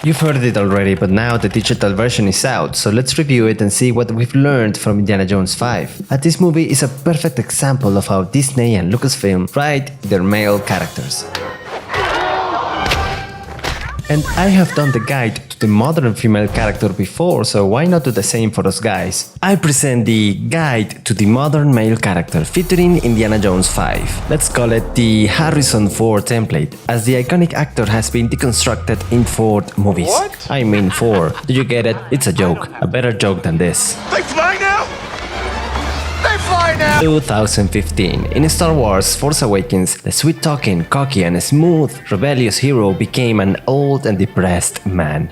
You've heard it already, but now the digital version is out, so let's review it and see what we've learned from Indiana Jones 5. This movie is a perfect example of how Disney and Lucasfilm write their male characters. And I have done the guide to the modern female character before, so why not do the same for us guys? I present the guide to the modern male character featuring Indiana Jones 5. Let's call it the Harrison Ford template, as the iconic actor has been deconstructed in 4 movies. What? I mean 4. Do you get it? It's a joke. A better joke than this. They fly now? They fly now! 2015. In Star Wars Force Awakens, the sweet-talking, cocky and smooth, rebellious hero became an old and depressed man.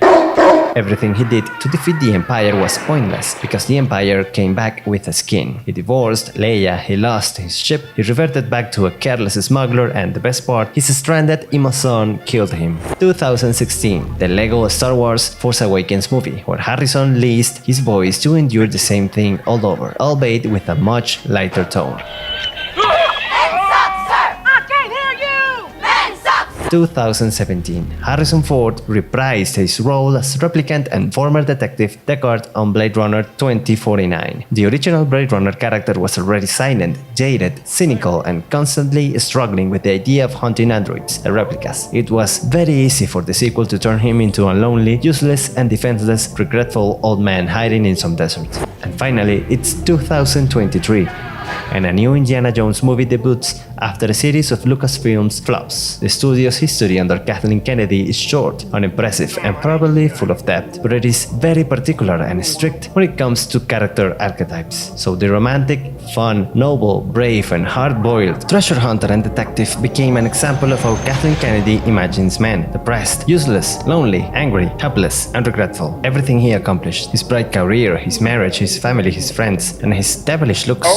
Everything he did to defeat the Empire was pointless, because the Empire came back with a skin. He divorced Leia, he lost his ship, he reverted back to a careless smuggler, and the best part, his stranded emo son killed him. 2016, the Lego Star Wars Force Awakens movie, where Harrison leased his voice to endure the same thing all over, albeit with a much lighter tone. 2017, Harrison Ford reprised his role as replicant and former detective Deckard on Blade Runner 2049. The original Blade Runner character was already silent, jaded, cynical, and constantly struggling with the idea of hunting androids, the replicas. It was very easy for the sequel to turn him into a lonely, useless, and defenseless, regretful old man hiding in some desert. And finally, it's 2023. And a new Indiana Jones movie debuts after a series of Lucasfilm's flops. The studio's history under Kathleen Kennedy is short, unimpressive, and probably full of depth, but it is very particular and strict when it comes to character archetypes. So the romantic, fun, noble, brave, and hard-boiled treasure hunter and detective became an example of how Kathleen Kennedy imagines men: depressed, useless, lonely, angry, helpless, and regretful. Everything he accomplished, his bright career, his marriage, his family, his friends, and his devilish looks,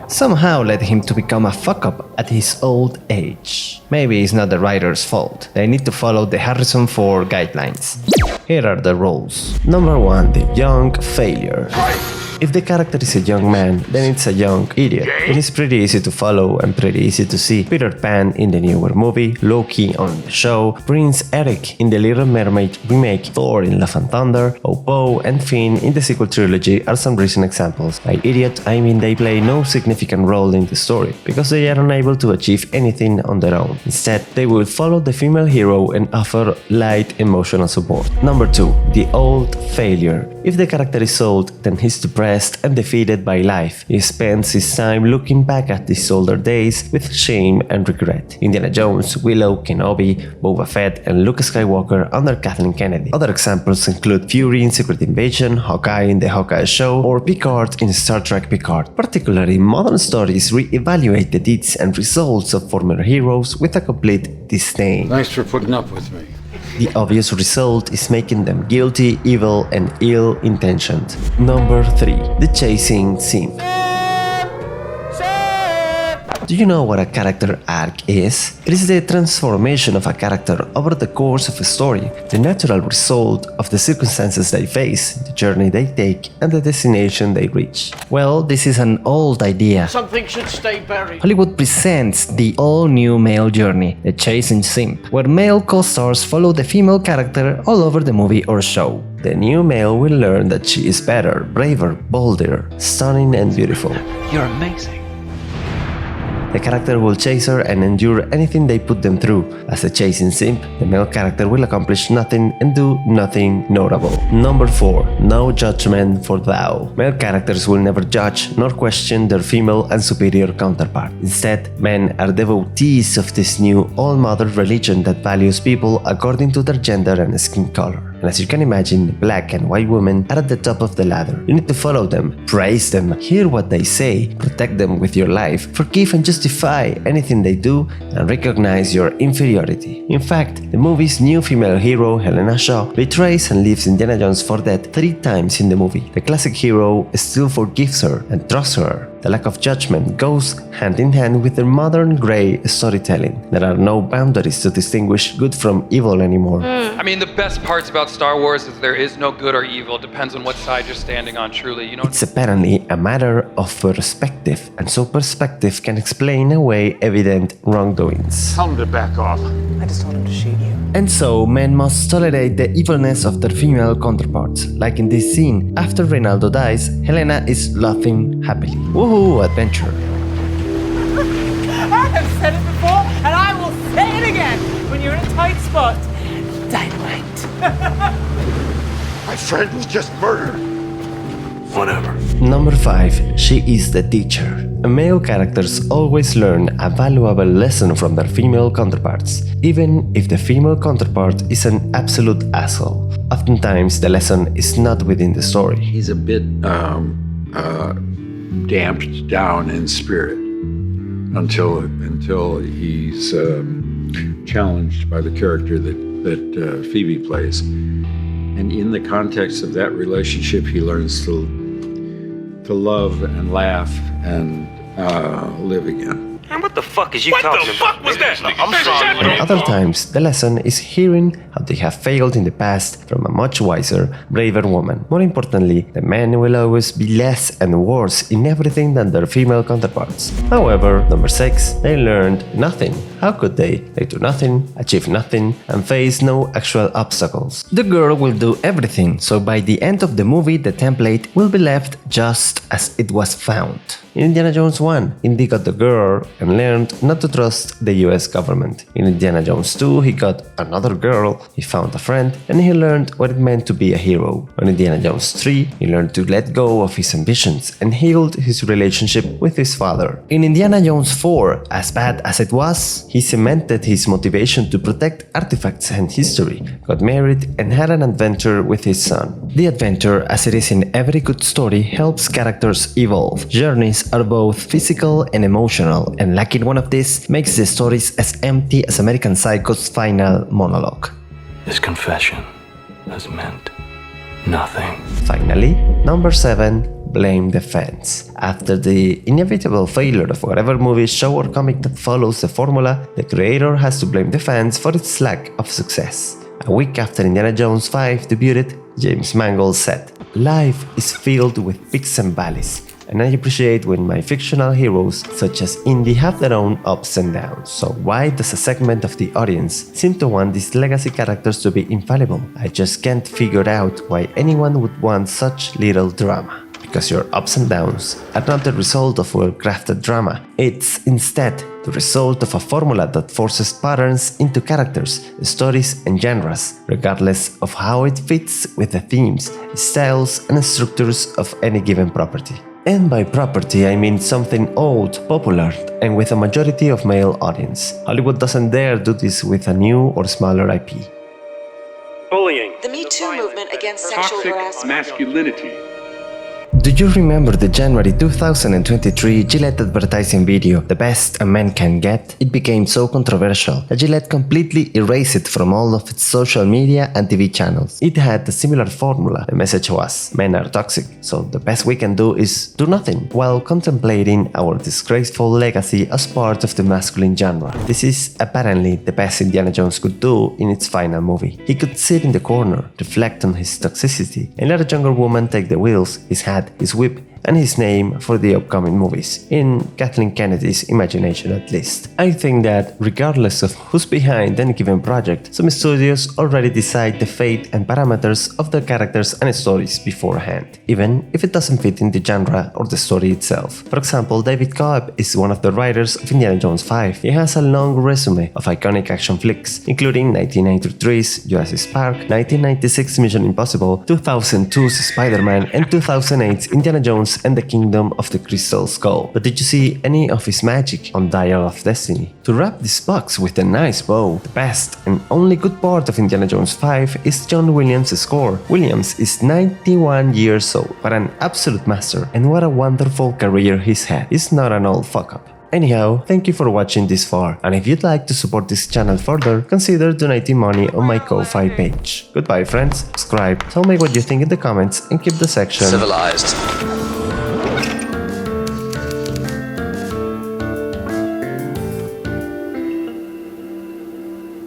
somehow led him to become a fuck-up at his old age. Maybe it's not the writer's fault. They need to follow the Harrison Ford guidelines. Here are the roles. Number 1. The young failure. If the character is a young man, then it's a young idiot. It is pretty easy to follow and pretty easy to see Peter Pan in the newer movie, Loki on the show, Prince Eric in the Little Mermaid remake, Thor in Love and Thunder, Poe and Finn in the sequel trilogy are some recent examples. By idiot, I mean they play no significant role in the story, because they are unable to achieve anything on their own. Instead, they will follow the female hero and offer light emotional support. Number 2. The old failure. If the character is old, then he's depressed and defeated by life. He spends his time looking back at his older days with shame and regret. Indiana Jones, Willow, Kenobi, Boba Fett, and Luke Skywalker under Kathleen Kennedy. Other examples include Fury in Secret Invasion, Hawkeye in the Hawkeye show, or Picard in Star Trek Picard. Particularly, modern stories re-evaluate the deeds and results of former heroes with a complete disdain. Thanks for putting up with me. The obvious result is making them guilty, evil, and ill-intentioned. Number 3. The chasing simp. Do you know what a character arc is? It is the transformation of a character over the course of a story, the natural result of the circumstances they face, the journey they take, and the destination they reach. Well, this is an old idea. Something should stay buried. Hollywood presents the all-new male journey, the chasing simp, where male co-stars follow the female character all over the movie or show. The new male will learn that she is better, braver, bolder, stunning, and beautiful. You're amazing. The character will chase her and endure anything they put them through. As a chasing simp, the male character will accomplish nothing and do nothing notable. Number 4. No judgment for thou. Male characters will never judge nor question their female and superior counterpart. Instead, men are devotees of this new all-mother religion that values people according to their gender and skin color. And as you can imagine, black and white women are at the top of the ladder. You need to follow them, praise them, hear what they say, protect them with your life, forgive and justify anything they do, and recognize your inferiority. In fact, the movie's new female hero, Helena Shaw, betrays and leaves Indiana Jones for dead 3 times in the movie. The classic hero still forgives her and trusts her. The lack of judgment goes hand in hand with the modern grey storytelling. There are no boundaries to distinguish good from evil anymore. I mean, the best parts about Star Wars is there is no good or evil. It depends on what side you're standing on, truly. You know. It's apparently a matter of perspective, and so perspective can explain away evident wrongdoings. Tell him to back off. I just told him to shoot you. And so men must tolerate the evilness of their female counterparts. Like in this scene, after Reynaldo dies, Helena is laughing happily. Woohoo, adventure! I have said it before, and I will say it again. When you're in a tight spot, dynamite. My friend was just murdered. Whatever. Number 5. She is the teacher. Male characters always learn a valuable lesson from their female counterparts, even if the female counterpart is an absolute asshole. Oftentimes, the lesson is not within the story. He's a bit damped down in spirit until he's challenged by the character that Phoebe plays. And in the context of that relationship, he learns to love and laugh and live again. And what the fuck is you talking about? What the fuck was that? I'm sorry. Other times, the lesson is hearing how they have failed in the past from a much wiser, braver woman. More importantly, the men will always be less and worse in everything than their female counterparts. However, number 6, they learned nothing. How could they? They do nothing, achieve nothing, and face no actual obstacles. The girl will do everything, so by the end of the movie, the template will be left just as it was found. In Indiana Jones 1, Indy got the girl and learned not to trust the US government. In Indiana Jones 2, he got another girl, he found a friend, and he learned what it meant to be a hero. On Indiana Jones 3, he learned to let go of his ambitions and healed his relationship with his father. In Indiana Jones 4, as bad as it was, he cemented his motivation to protect artifacts and history, got married, and had an adventure with his son. The adventure, as it is in every good story, helps characters evolve. Journeys are both physical and emotional, and lacking one of these makes the stories as empty as American Psycho's final monologue. This confession has meant nothing. Finally, number 7. Blame the fans. After the inevitable failure of whatever movie, show or comic that follows the formula, the creator has to blame the fans for its lack of success. A week after Indiana Jones 5 debuted, James Mangold said, "Life is filled with peaks and valleys, and I appreciate when my fictional heroes such as Indy have their own ups and downs. So why does a segment of the audience seem to want these legacy characters to be infallible? I just can't figure out why anyone would want such little drama. Because your ups and downs are not the result of well-crafted drama. It's instead the result of a formula that forces patterns into characters, stories, and genres, regardless of how it fits with the themes, styles, and structures of any given property." And by property, I mean something old, popular, and with a majority of male audience. Hollywood doesn't dare do this with a new or smaller IP. Bullying. The Me Too movement against sexual harassment. Masculinity. Do you remember the January 2023 Gillette advertising video, "The Best a Man Can Get"? It became so controversial that Gillette completely erased it from all of its social media and TV channels. It had a similar formula. The message was, men are toxic, so the best we can do is do nothing, while contemplating our disgraceful legacy as part of the masculine genre. This is apparently the best Indiana Jones could do in its final movie. He could sit in the corner, reflect on his toxicity, and let a younger woman take the wheels, his hat, his whip, and his name for the upcoming movies, in Kathleen Kennedy's imagination at least. I think that, regardless of who's behind any given project, some studios already decide the fate and parameters of their characters and stories beforehand, even if it doesn't fit in the genre or the story itself. For example, David Cobb is one of the writers of Indiana Jones 5. He has a long resume of iconic action flicks, including 1993's Jurassic Park, 1996's Mission Impossible, 2002's Spider-Man, and 2008's Indiana Jones and the Kingdom of the Crystal Skull. But did you see any of his magic on Dial of Destiny? To wrap this box with a nice bow, the best and only good part of Indiana Jones 5 is John Williams' score. Williams is 91 years old, but an absolute master, and what a wonderful career he's had. He's not an old fuck-up. Anyhow, thank you for watching this far, and if you'd like to support this channel further, consider donating money on my Ko-Fi page. Goodbye friends, subscribe, tell me what you think in the comments, and keep the section civilized.